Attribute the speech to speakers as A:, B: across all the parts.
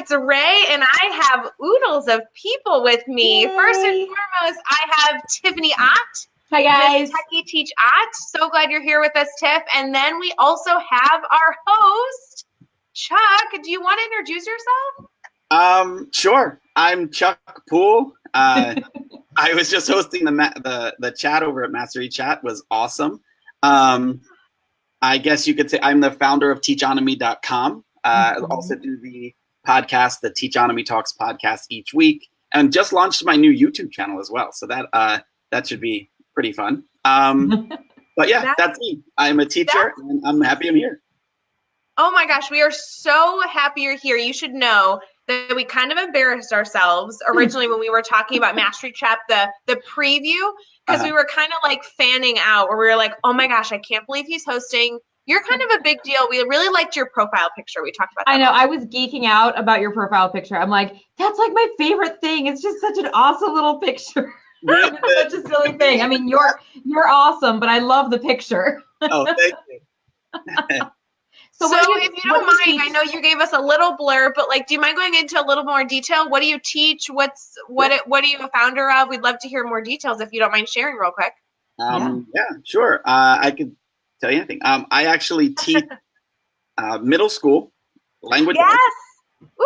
A: it's Ray, and I have oodles of people with me. Yay. First and foremost, I have Tiffany Ott.
B: Hi, guys.
A: Techie Teach Ott. So glad you're here with us, Tiff. And then we also have our host, Chuck. Do you want to introduce yourself?
C: Sure. I'm Chuck Poole. I was just hosting the chat over at Mastery Chat. Was awesome. I guess you could say I'm the founder of teachonomy.com. I also do the podcast, the Teachonomy Talks podcast each week, and just launched my new YouTube channel as well. So that should be pretty fun. But yeah, that's me. I'm a teacher, and I'm happy I'm here.
A: Oh my gosh, we are so happy you're here. You should know that we kind of embarrassed ourselves originally when we were talking about Mastery Chat, the preview, because we were kind of like fanning out where we were like, oh my gosh, I can't believe he's hosting. You're kind of a big deal. We really liked your profile picture. We talked about that.
B: I know. I was geeking out about your profile picture. I'm like, that's like my favorite thing. It's just such an awesome little picture. It's such a silly thing. I mean, you're awesome, but I love the picture.
C: Oh, thank you.
A: So if you don't mind, I know you gave us a little blurb, but like, do you mind going into a little more detail? What do you teach? What are you a founder of? We'd love to hear more details if you don't mind sharing real quick.
C: Yeah, sure. I could tell you anything. I actually teach middle school language.
A: Yes.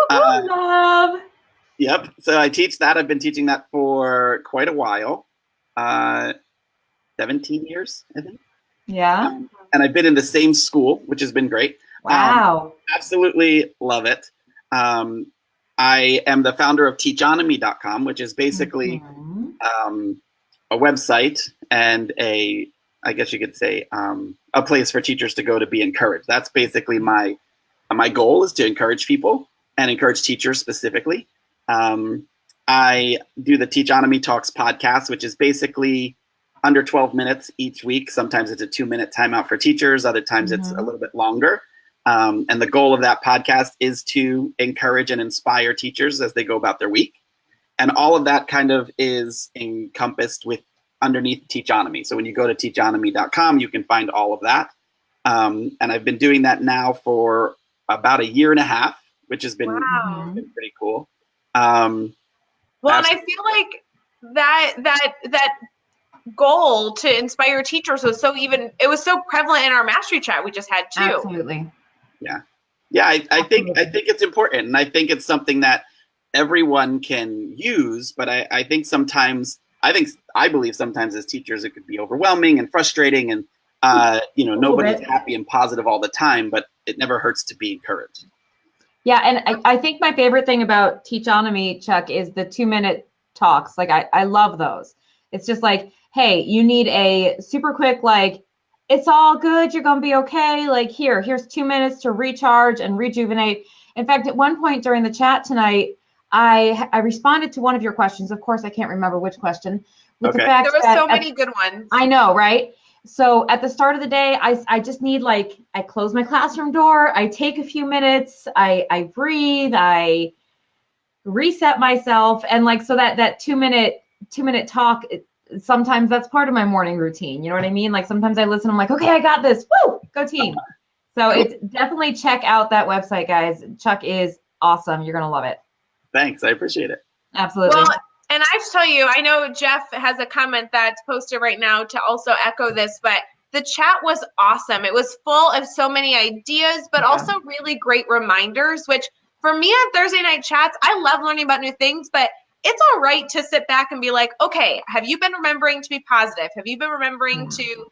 B: Love.
C: Yep. So I teach that. I've been teaching that for quite a while. 17 years, I think.
B: Yeah.
C: And I've been in the same school, which has been great.
B: Wow.
C: Absolutely love it. I am the founder of teachonomy.com, which is basically a website and I guess you could say, a place for teachers to go to be encouraged. That's basically my goal, is to encourage people and encourage teachers specifically. I do the Teachonomy Talks podcast, which is basically under 12 minutes each week. Sometimes it's a 2-minute timeout for teachers. Other times it's a little bit longer. And the goal of that podcast is to encourage and inspire teachers as they go about their week. And all of that kind of is encompassed with underneath Teachonomy. So when you go to teachonomy.com, you can find all of that. And I've been doing that now for about a year and a half, which has been pretty cool.
A: And I feel like that goal to inspire teachers was it was so prevalent in our Mastery Chat we just had too.
B: Absolutely.
C: Yeah. I think it's important, and I think it's something that everyone can use, but I think sometimes I believe sometimes as teachers it could be overwhelming and frustrating, and nobody's happy and positive all the time, but it never hurts to be encouraged.
B: Yeah, and I think my favorite thing about Teachonomy, Chuck, is the 2-minute talks. Like I love those. It's just like, hey, you need a super quick, like, it's all good, you're gonna be okay. Like here's 2 minutes to recharge and rejuvenate. In fact, at one point during the chat tonight, I responded to one of your questions. Of course, I can't remember which question. With the fact
A: there were so many good ones.
B: I know, right? So at the start of the day, I just need, like, I close my classroom door, I take a few minutes, I breathe, I reset myself, and like, so that 2-minute talk, sometimes that's part of my morning routine. You know what I mean? Like sometimes I listen, I'm like, okay, I got this. Woo, go team. So it's definitely check out that website, guys. Chuck is awesome. You're going to love it.
C: Thanks. I appreciate it.
B: Absolutely.
A: Well, and I have to tell you, I know Jeff has a comment that's posted right now to also echo this, but the chat was awesome. It was full of so many ideas, but also really great reminders, which for me on Thursday night chats, I love learning about new things, but it's all right to sit back and be like, okay, have you been remembering to be positive? Have you been remembering to,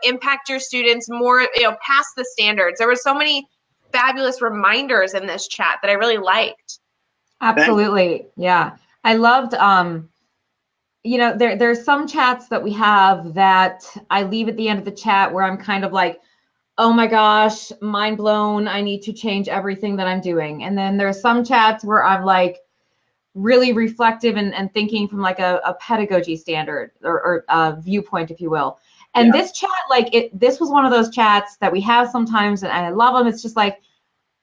A: impact your students more, past the standards? There were so many fabulous reminders in this chat that I really liked.
B: Absolutely. Yeah. I loved, there's some chats that we have that I leave at the end of the chat where I'm kind of like, oh my gosh, mind blown. I need to change everything that I'm doing. And then there's some chats where I'm like, really reflective and thinking from like a pedagogy standard or viewpoint, if you will. And this chat, this was one of those chats that we have sometimes, and I love them. It's just like,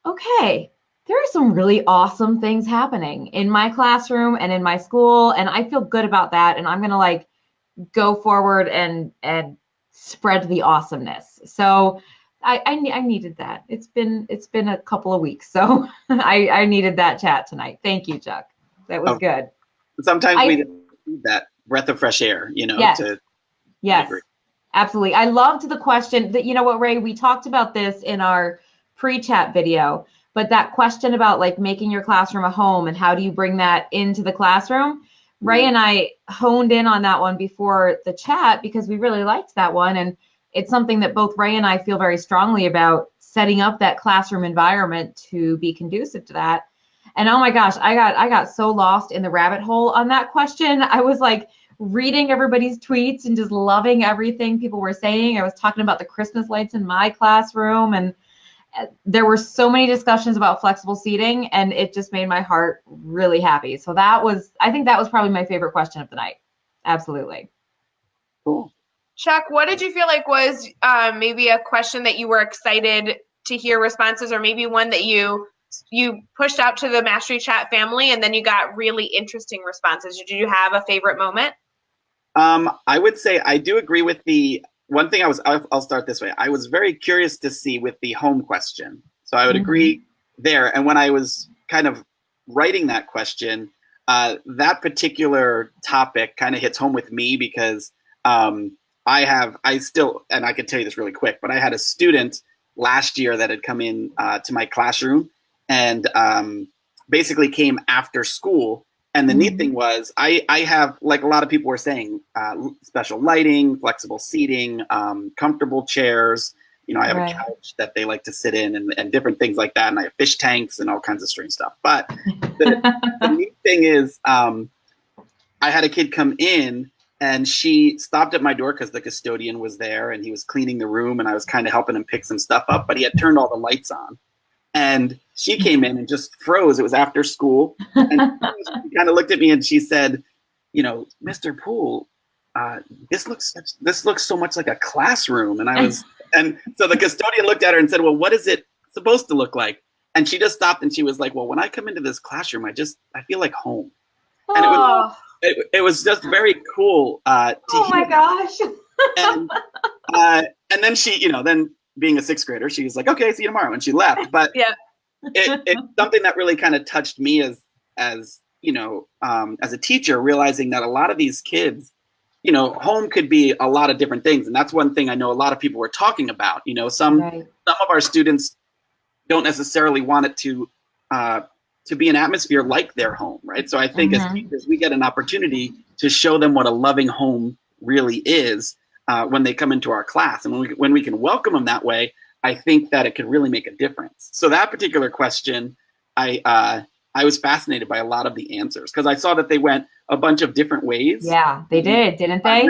B: okay, there are some really awesome things happening in my classroom and in my school, and I feel good about that. And I'm gonna like go forward and spread the awesomeness. So I needed that. It's been a couple of weeks, so I needed that chat tonight. Thank you, Chuck. That was good.
C: Sometimes we need that breath of fresh air,
B: Yes. Yes, absolutely. I loved the question that, you know what, Ray, we talked about this in our pre-chat video, but that question about like making your classroom a home and how do you bring that into the classroom? Ray and I honed in on that one before the chat because we really liked that one. And it's something that both Ray and I feel very strongly about, setting up that classroom environment to be conducive to that. And oh my gosh, I got so lost in the rabbit hole on that question. I was like reading everybody's tweets and just loving everything people were saying. I was talking about the Christmas lights in my classroom, and there were so many discussions about flexible seating, and it just made my heart really happy. So I think that was probably my favorite question of the night. Absolutely.
C: Cool.
A: Chuck, what did you feel like was maybe a question that you were excited to hear responses, or maybe one that you pushed out to the Mastery Chat family and then you got really interesting responses? Did you have a favorite moment?
C: I would say I do agree with the one thing. I'll start this way. I was very curious to see with the home question. So I would agree there. And when I was kind of writing that question, that particular topic kind of hits home with me because I still, and I can tell you this really quick, but I had a student last year that had come in to my classroom and basically came after school. And the neat thing was I have, like a lot of people were saying, special lighting, flexible seating, comfortable chairs. You know, I have a couch that they like to sit in and different things like that. And I have fish tanks and all kinds of strange stuff. But the neat thing is I had a kid come in and she stopped at my door because the custodian was there and he was cleaning the room and I was kind of helping him pick some stuff up, but he had turned all the lights on. And she came in and just froze. It was after school. And she kind of looked at me and she said, you know, Mr. Poole, this looks so much like a classroom. And so the custodian looked at her and said, well, what is it supposed to look like? And she just stopped and she was like, well, when I come into this classroom, I feel like home. And it was just very cool to hear.
B: My gosh.
C: And then she, you know, then being a sixth grader, she was like, okay, see you tomorrow. And she left. But it's something that really kind of touched me as you know, as a teacher, realizing that a lot of these kids, you know, home could be a lot of different things. And that's one thing I know a lot of people were talking about. You know, some of our students don't necessarily want it to be an atmosphere like their home, right? So I think as teachers, we get an opportunity to show them what a loving home really is when they come into our class. And when we can welcome them that way, I think that it could really make a difference. So that particular question, I was fascinated by a lot of the answers because I saw that they went a bunch of different ways.
B: Yeah, they did, didn't they?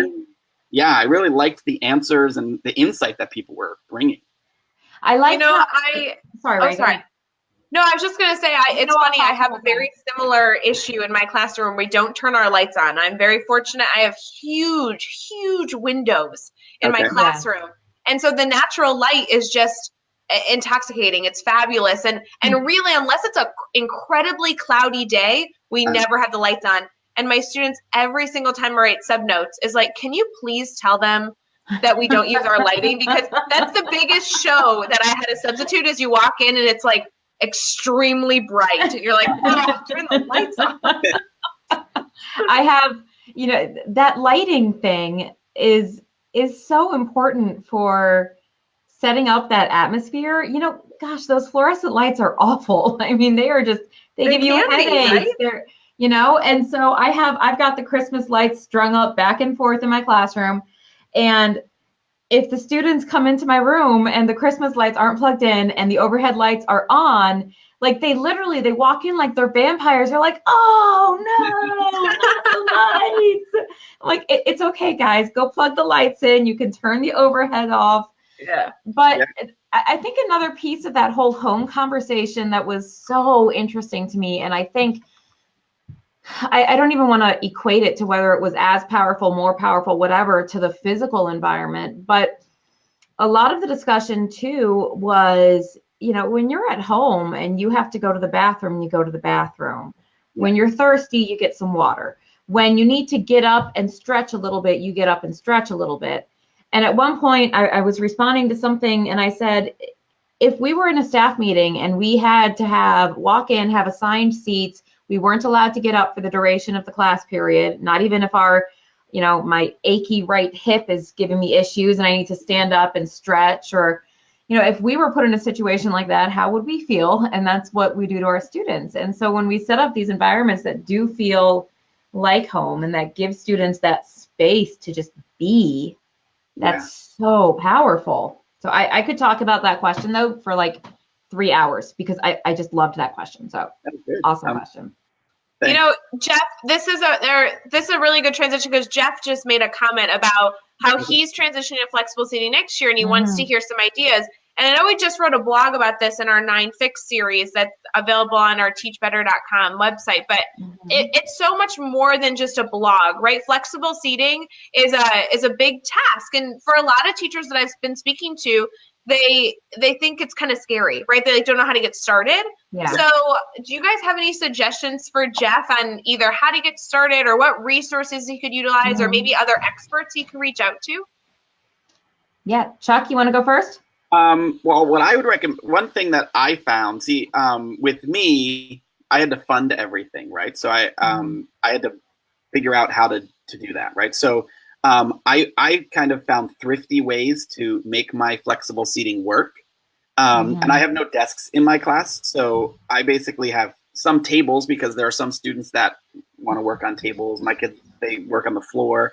C: I really liked the answers and the insight that people were bringing.
B: I like,
A: you know,
B: sorry.
A: No, I was just going to say, it's funny. I have a very similar issue in my classroom. We don't turn our lights on. I'm very fortunate. I have huge, huge windows in my classroom. And so the natural light is just intoxicating. It's fabulous. And really, unless it's an incredibly cloudy day, we never have the lights on. And my students, every single time I write sub notes, is like, can you please tell them that we don't use our lighting? Because that's the biggest show that I had to substitute is you walk in and it's like extremely bright. And you're like, oh, turn the lights on.
B: I have, you know, that lighting thing is so important for setting up that atmosphere. You know, gosh, those fluorescent lights are awful. I mean, they give you a headache. Right? They're, you know, and so I've got the Christmas lights strung up back and forth in my classroom. And if the students come into my room and the Christmas lights aren't plugged in and the overhead lights are on, like they walk in like they're vampires. They're like, oh no, not the lights. I'm like, it's okay, guys, go plug the lights in. You can turn the overhead off.
A: Yeah.
B: But I think another piece of that whole home conversation that was so interesting to me, and I think I don't even want to equate it to whether it was as powerful, more powerful, whatever, to the physical environment. But a lot of the discussion too was, you know, when you're at home and you have to go to the bathroom, you go to the bathroom. When you're thirsty, you get some water. When you need to get up and stretch a little bit, you get up and stretch a little bit. And at one point I was responding to something and I said, if we were in a staff meeting and we had to walk in, have assigned seats, we weren't allowed to get up for the duration of the class period, not even if my achy right hip is giving me issues and I need to stand up and stretch, or, if we were put in a situation like that, how would we feel? And that's what we do to our students. And so when we set up these environments that do feel like home and that give students that space to just be, that's so powerful. So I could talk about that question though for like 3 hours because I just loved that question. So awesome question.
A: Thanks. Jeff, this is a really good transition because Jeff just made a comment about how he's transitioning to flexible seating next year and he wants to hear some ideas. And I know we just wrote a blog about this in our 9 Fix series that's available on our teachbetter.com website, but it's so much more than just a blog, right? Flexible seating is a big task. And for a lot of teachers that I've been speaking to, they think it's kind of scary, right? They don't know how to get started. Yeah. So do you guys have any suggestions for Jeff on either how to get started or what resources he could utilize or maybe other experts he can reach out to?
B: Yeah. Chuck, you want to go first?
C: Well, what I would recommend, one thing that I found, with me, I had to fund everything, right? So I had to figure out how to do that, right? So I kind of found thrifty ways to make my flexible seating work. And I have no desks in my class. So I basically have some tables because there are some students that want to work on tables. My kids, they work on the floor.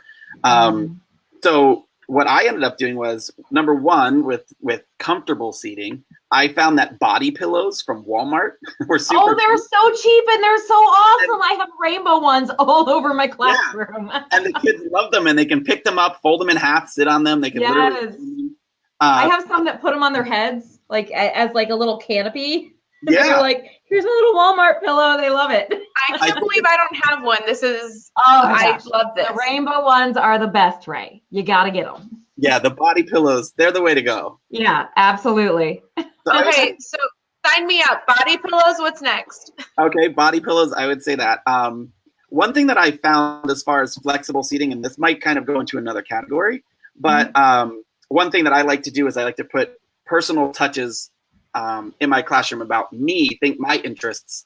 C: So what I ended up doing was, number one, with comfortable seating, I found that body pillows from Walmart were super
B: cheap. They're so cheap and they're so awesome. I have rainbow ones all over my classroom.
C: Yeah. And the kids love them and they can pick them up, fold them in half, sit on them. They can literally.
B: I have some that put them on their heads, like as like a little canopy.
C: Yeah.
B: They're like, here's a little Walmart pillow. They love it.
A: I can't believe I don't have one. This is, I love this.
B: The rainbow ones are the best, Ray. You got to get them.
C: Yeah, the body pillows, they're the way to go.
B: Yeah, absolutely.
A: Okay, so sign me up. Body pillows, what's next?
C: Okay, body pillows, I would say that. One thing that I found as far as flexible seating, and this might kind of go into another category, but one thing that I like to do is I like to put personal touches in my classroom about me, my interests,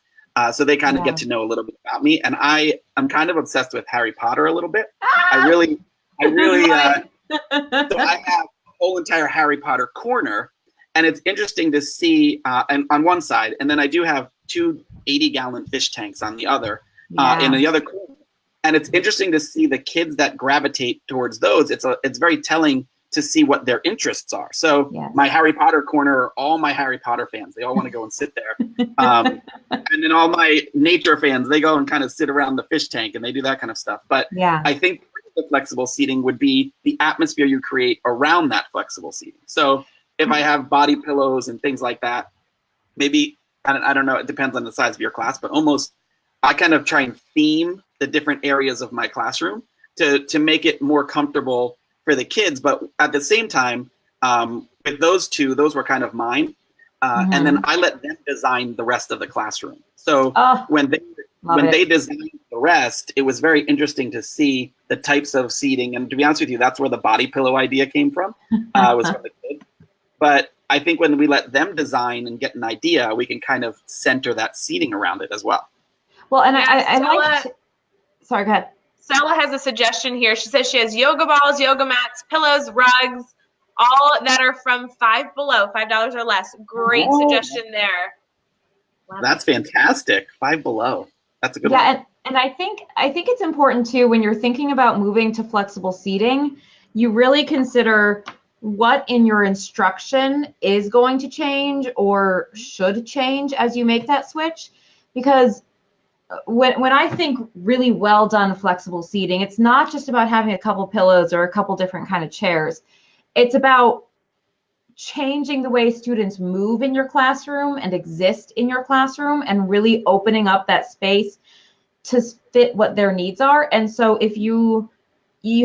C: so they kind of get to know a little bit about me. And I'm kind of obsessed with Harry Potter a little bit. I really, so I have a whole entire Harry Potter corner, and it's interesting to see, and on one side, and then I do have 2 80-gallon fish tanks on the other, in the other corner. And it's interesting to see the kids that gravitate towards those. It's very telling to see what their interests are. So my Harry Potter corner are all my Harry Potter fans. They all want to go and sit there. And then all my nature fans, they go and kind of sit around the fish tank and they do that kind of stuff. But I think the flexible seating would be the atmosphere you create around that flexible seating. So if I have body pillows and things like that, maybe, I don't know, it depends on the size of your class, but almost I kind of try and theme the different areas of my classroom to make it more comfortable for the kids. But at the same time, with those two, those were kind of mine. And then I let them design the rest of the classroom. So when they designed the rest, it was very interesting to see the types of seating. And to be honest with you, that's where the body pillow idea came from, was from the kids. But I think when we let them design and get an idea, we can kind of center that seating around it as well.
B: Well, and I like, sorry, go ahead.
A: Stella has a suggestion here. She says she has yoga balls, yoga mats, pillows, rugs, all that are from $5 or less. Great suggestion there.
C: That's fantastic. $5 below. That's a good one.
B: And I think it's important too, when you're thinking about moving to flexible seating, you really consider what in your instruction is going to change or should change as you make that switch. Because when I think really well done flexible seating, it's not just about having a couple pillows or a couple different kind of chairs. It's about changing the way students move in your classroom and exist in your classroom and really opening up that space to fit what their needs are. And so if you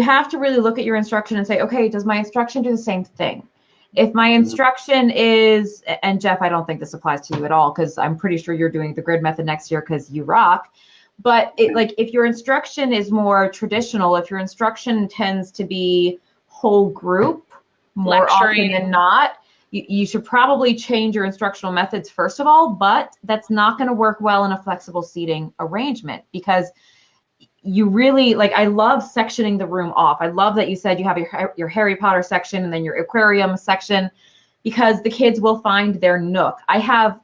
B: have to really look at your instruction and say, okay, does my instruction do the same thing? If my instruction is, and Jeff, I don't think this applies to you at all, because I'm pretty sure you're doing the grid method next year because you rock. But like if your instruction is more traditional, if your instruction tends to be whole group more
A: Lecturing.
B: often than not, you should probably change your instructional methods first of all, but that's not going to work well in a flexible seating arrangement because you really, like, I love sectioning the room off. I love that you said you have your Harry Potter section and then your aquarium section, because the kids will find their nook. I have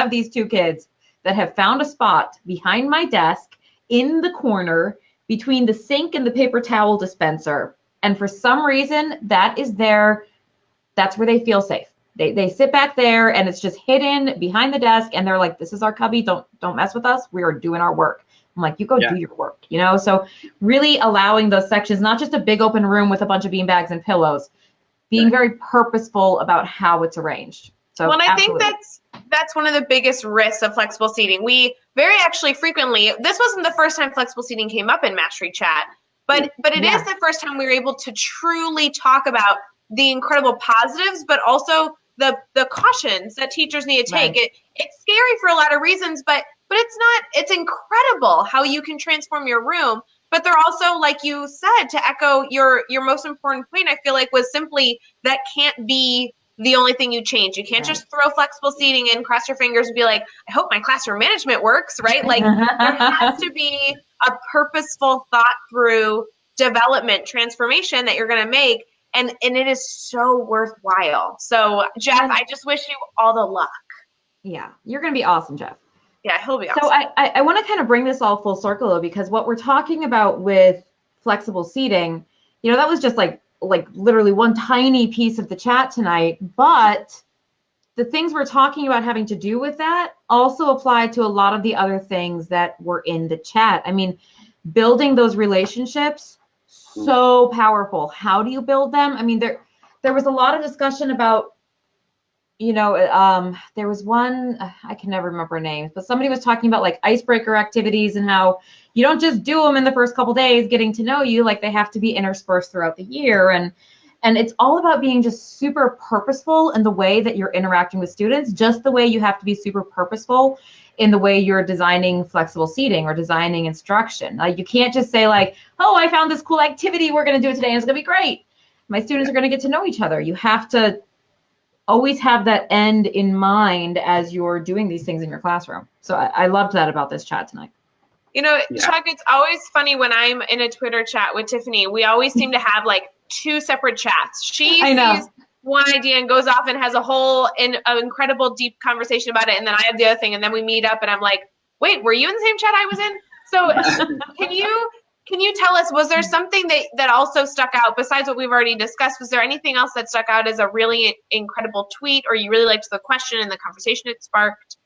B: these two kids that have found a spot behind my desk in the corner between the sink and the paper towel dispenser. And for some reason, that's where they feel safe. They sit back there and it's just hidden behind the desk and they're like, this is our cubby. Don't mess with us. We are doing our work. I'm like, you go do your work, you know? So really allowing those sections, not just a big open room with a bunch of beanbags and pillows, being very purposeful about how it's arranged. So
A: well, I think that's one of the biggest risks of flexible seating. We very actually frequently, this wasn't the first time flexible seating came up in Mastery Chat, but it is the first time we were able to truly talk about the incredible positives, but also the cautions that teachers need to take.
B: Right.
A: It's scary for a lot of reasons, but it's incredible how you can transform your room. But they're also, like you said, to echo your most important point, I feel like was simply that can't be the only thing you change. You can't just throw flexible seating in, cross your fingers and be like, I hope my classroom management works, right? Like there has to be a purposeful, thought through development transformation that you're going to make. And it is so worthwhile. So Jeff, I just wish you all the luck.
B: Yeah, you're going to be awesome, Jeff.
A: Yeah, he'll be awesome.
B: So I want to kind of bring this all full circle though, because what we're talking about with flexible seating, you know, that was just like literally one tiny piece of the chat tonight, but the things we're talking about having to do with that also apply to a lot of the other things that were in the chat. I mean, building those relationships, so powerful. How do you build them? I mean, there was a lot of discussion about, you know, there was one, I can never remember names, but somebody was talking about like icebreaker activities and how you don't just do them in the first couple days getting to know you, like they have to be interspersed throughout the year. And it's all about being just super purposeful in the way that you're interacting with students, just the way you have to be super purposeful in the way you're designing flexible seating or designing instruction. Like you can't just say like, oh, I found this cool activity, we're going to do it today and it's going to be great. My students are going to get to know each other. You have to always have that end in mind as you're doing these things in your classroom. So I loved that about this chat tonight.
A: You know, Chuck, it's always funny when I'm in a Twitter chat with Tiffany, we always seem to have like two separate chats. She sees one idea and goes off and has a whole incredible deep conversation about it. And then I have the other thing. And then we meet up and I'm like, wait, were you in the same chat I was in? So can you tell us, was there something that also stuck out besides what we've already discussed? Was there anything else that stuck out as a really incredible tweet, or you really liked the question and the conversation it sparked?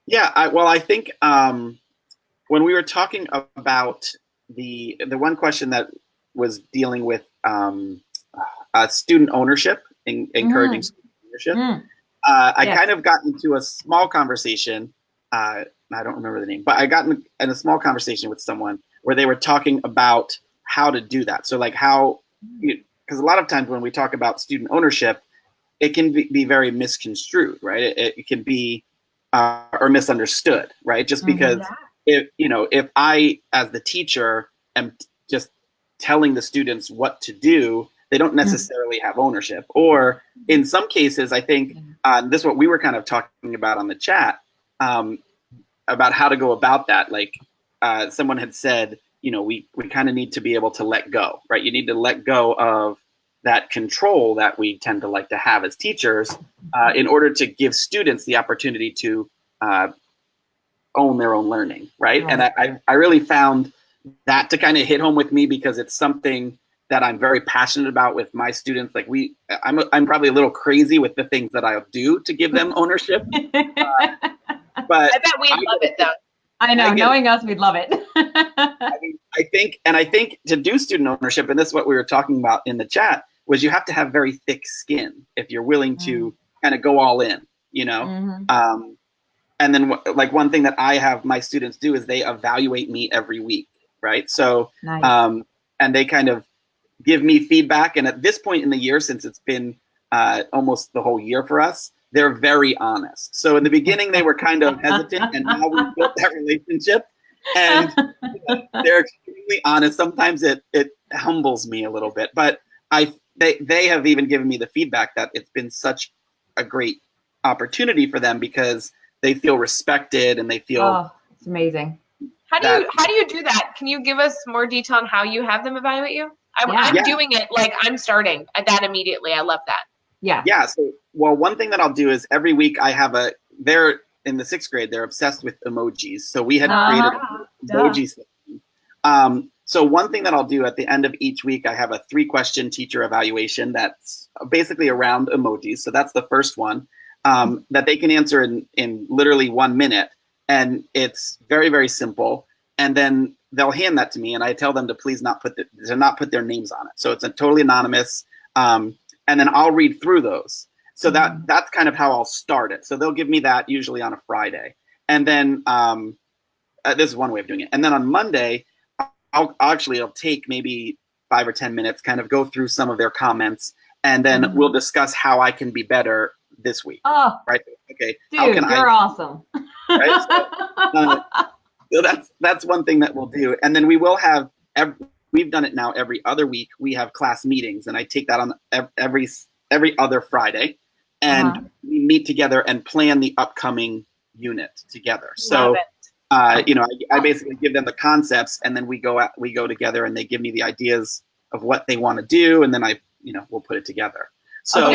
C: Yeah, I think when we were talking about the one question that was dealing with student ownership, encouraging student ownership, I kind of got into a small conversation. I don't remember the name, but I got in a small conversation with someone where they were talking about how to do that. So like how, because a lot of times when we talk about student ownership, it can be very misconstrued, right? It can be or misunderstood, right? Just because if I, as the teacher, am just telling the students what to do, they don't necessarily have ownership. Or in some cases, I think this is what we were kind of talking about on the chat, about how to go about that. Like someone had said, you know, we kind of need to be able to let go, right? You need to let go of that control that we tend to like to have as teachers in order to give students the opportunity to own their own learning, right? And I really found that to kind of hit home with me because it's something that I'm very passionate about with my students. Like I'm probably a little crazy with the things that I'll do to give them ownership. But
A: I bet we'd love it though.
B: I know, knowing us, we'd love it.
C: I think to do student ownership, and this is what we were talking about in the chat, was you have to have very thick skin if you're willing to kind of go all in, you know? And then like one thing that I have my students do is they evaluate me every week, right? So, and they kind of give me feedback. And at this point in the year, since it's been almost the whole year for us, they're very honest. So in the beginning, they were kind of hesitant, and now we've built that relationship. And they're extremely honest. Sometimes it humbles me a little bit, but they have even given me the feedback that it's been such a great opportunity for them because they feel respected and they feel
B: it's amazing.
A: How do you do that? Can you give us more detail on how you have them evaluate you? I'm doing it like I'm starting that immediately. I love that.
B: Yeah.
C: So, well, one thing that I'll do is every week I have they're in the 6th grade, they're obsessed with emojis. So we had created an emoji system. So one thing that I'll do at the end of each week, I have a 3-question teacher evaluation that's basically around emojis. So that's the first one that they can answer in literally 1 minute. And it's very, very simple. And then they'll hand that to me, and I tell them to please not put their names on it. So it's a totally anonymous. And then I'll read through those. So that's kind of how I'll start it. So they'll give me that usually on a Friday. And then this is one way of doing it. And then on Monday, I'll take maybe 5 or 10 minutes, kind of go through some of their comments, and then we'll discuss how I can be better this week.
B: Oh,
C: right? Okay.
B: Dude, you're awesome.
C: Right? So that's one thing that we'll do. And then we will have, we've done it now every other week. We have class meetings, and I take that on every other Friday, and we meet together and plan the upcoming unit together. So, I basically give them the concepts, and then we go together, and they give me the ideas of what they want to do, and then we'll put it together. So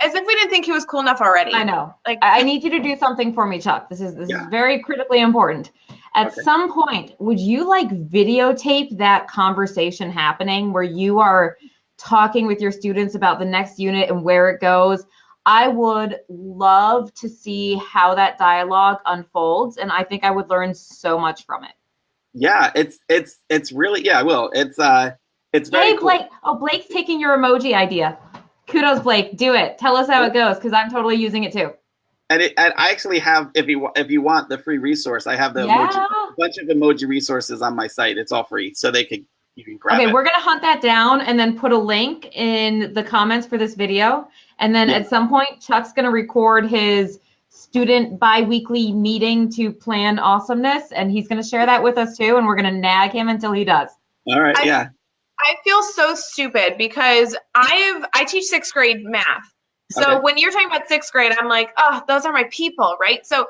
A: as if we didn't think he was cool enough already.
B: I know. Like, I need you to do something for me, Chuck. This is very critically important. At some point, would you videotape that conversation happening where you are talking with your students about the next unit and where it goes? I would love to see how that dialogue unfolds, and I think I would learn so much from it.
C: Yeah, it's really I will. It's very cool.
B: Blake. Oh, Blake's taking your emoji idea. Kudos, Blake. Do it. Tell us how it goes, because I'm totally using it too.
C: And I actually have, if you want the free resource, I have a bunch of emoji resources on my site. It's all free, so you can grab it.
B: Okay, we're gonna hunt that down and then put a link in the comments for this video. And then at some point, Chuck's gonna record his student bi-weekly meeting to plan awesomeness, and he's gonna share that with us too. And we're gonna nag him until he does.
C: All right.
A: I feel so stupid because I teach 6th grade math. So when you're talking about 6th grade, I'm like, oh, those are my people, right? So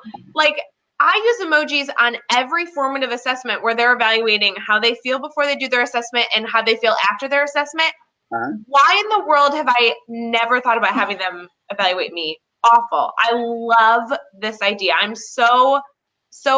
A: I use emojis on every formative assessment where they're evaluating how they feel before they do their assessment and how they feel after their assessment. Why in the world have I never thought about having them evaluate me? Awful. I love this idea. I'm so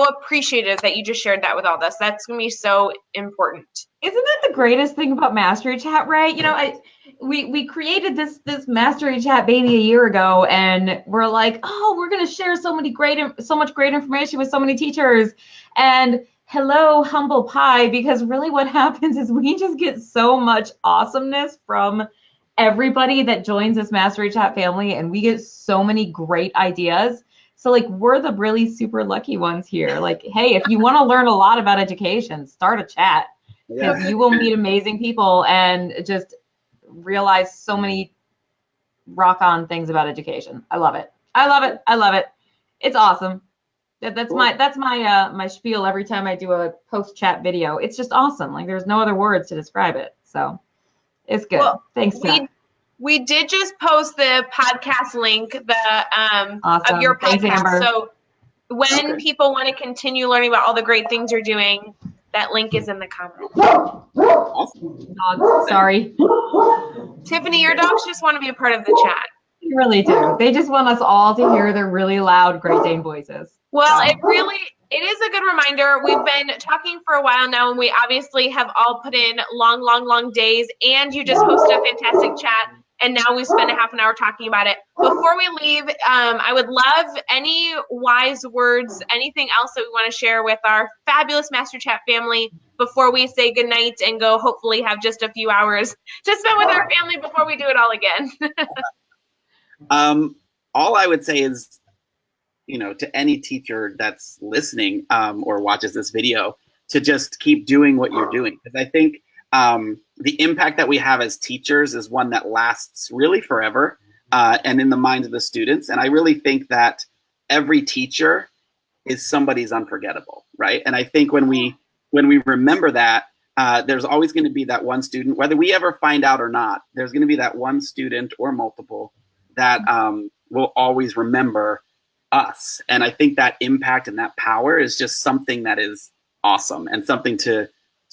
A: appreciative that you just shared that with all of us. That's going to be so important.
B: Isn't that the greatest thing about Mastery Chat, right? We created this Mastery Chat baby a year ago, and we're like, oh, we're going to share so much great information with so many teachers. And hello, humble pie, because really what happens is we just get so much awesomeness from everybody that joins this Mastery Chat family, and we get so many great ideas. So we're the really super lucky ones here. Hey, if you want to learn a lot about education, start a chat, because you will meet amazing people and just realize so many rock on things about education. I love it. I love it. I love it. It's awesome. That's my spiel every time I do a post chat video. It's just awesome. There's no other words to describe it. So it's good. Well, thanks, Chuck.
A: We did just post the podcast link
B: awesome.
A: of your podcast.
B: Thanks,
A: so when people want to continue learning about all the great things you're doing, that link is in the comments.
B: Awesome. Dogs, sorry.
A: Tiffany, your dogs just want to be a part of the chat.
B: They really do. They just want us all to hear their really loud Great Dane voices.
A: Well, it is a good reminder. We've been talking for a while now, and we obviously have all put in long days, and you just posted a fantastic chat. And now we spent a half an hour talking about it. Before we leave, I would love any wise words, anything else that we want to share with our fabulous Master Chat family before we say goodnight and go hopefully have just a few hours to spend with our family before we do it all again.
C: All I would say is, to any teacher that's listening or watches this video, to just keep doing what you're doing. Because I think the impact that we have as teachers is one that lasts really forever and in the minds of the students. And I really think that every teacher is somebody's unforgettable, right? And I think when we remember that, there's always going to be that one student, whether we ever find out or not, there's going to be that one student or multiple that will always remember us. And I think that impact and that power is just something that is awesome and something to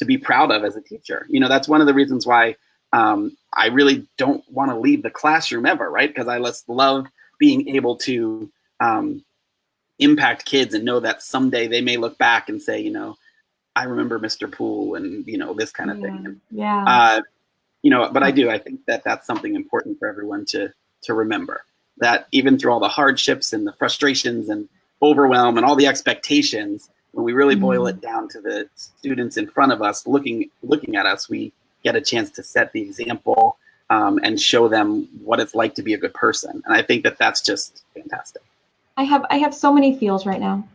C: be proud of as a teacher. You know, that's one of the reasons why I really don't want to leave the classroom ever, right? Because I just love being able to impact kids and know that someday they may look back and say, you know, I remember Mr. Poole and, you know, this kind of thing.
B: Yeah.
C: You know, but I think that that's something important for everyone to remember, that even through all the hardships and the frustrations and overwhelm and all the expectations, when we really boil it down to the students in front of us looking at us, we get a chance to set the example and show them what it's like to be a good person. And I think that that's just fantastic.
B: I have so many feels right now.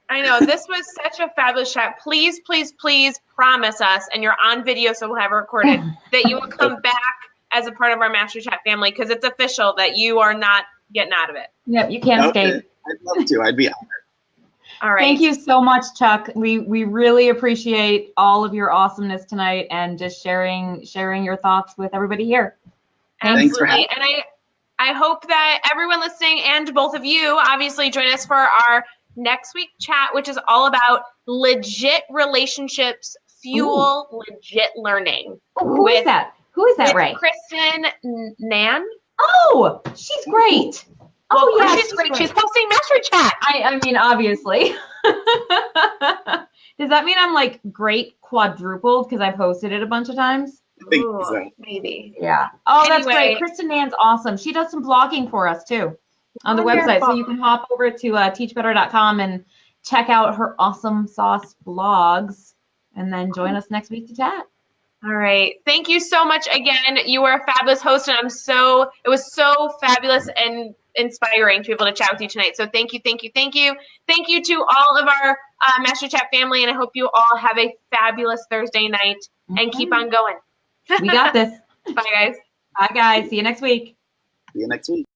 A: I know, this was such a fabulous chat. Please, please, please promise us, and you're on video, so we'll have it recorded, that you will come back as a part of our Master Chat family, because it's official that you are not getting out of it.
B: Yep, you can't escape.
C: I'd love to. I'd be honored.
A: All right.
B: Thank you so much, Chuck. We really appreciate all of your awesomeness tonight and just sharing your thoughts with everybody here.
A: Absolutely. And I hope that everyone listening and both of you obviously join us for our next week chat, which is all about legit relationships fuel legit learning.
B: Who is that? Who is that, Ray?
A: Kristen Nan.
B: Oh, she's great.
A: Well, yeah, she's great. She's posting Master Chat.
B: I mean, obviously. Does that mean I'm like great quadrupled because I posted it a bunch of times?
C: I think so.
A: Maybe.
B: Yeah. Oh, that's great. Kristen Nann's awesome. She does some blogging for us too on the website. So you can hop over to teachbetter.com and check out her awesome sauce blogs and then join us next week to chat.
A: All right. Thank you so much again. You were a fabulous host, and it was so fabulous and inspiring to be able to chat with you tonight. So thank you, thank you, thank you. Thank you to all of our Master Chat family, and I hope you all have a fabulous Thursday night and keep on going.
B: We got this.
A: Bye, guys.
B: Bye, guys. See you next week.
C: See you next week.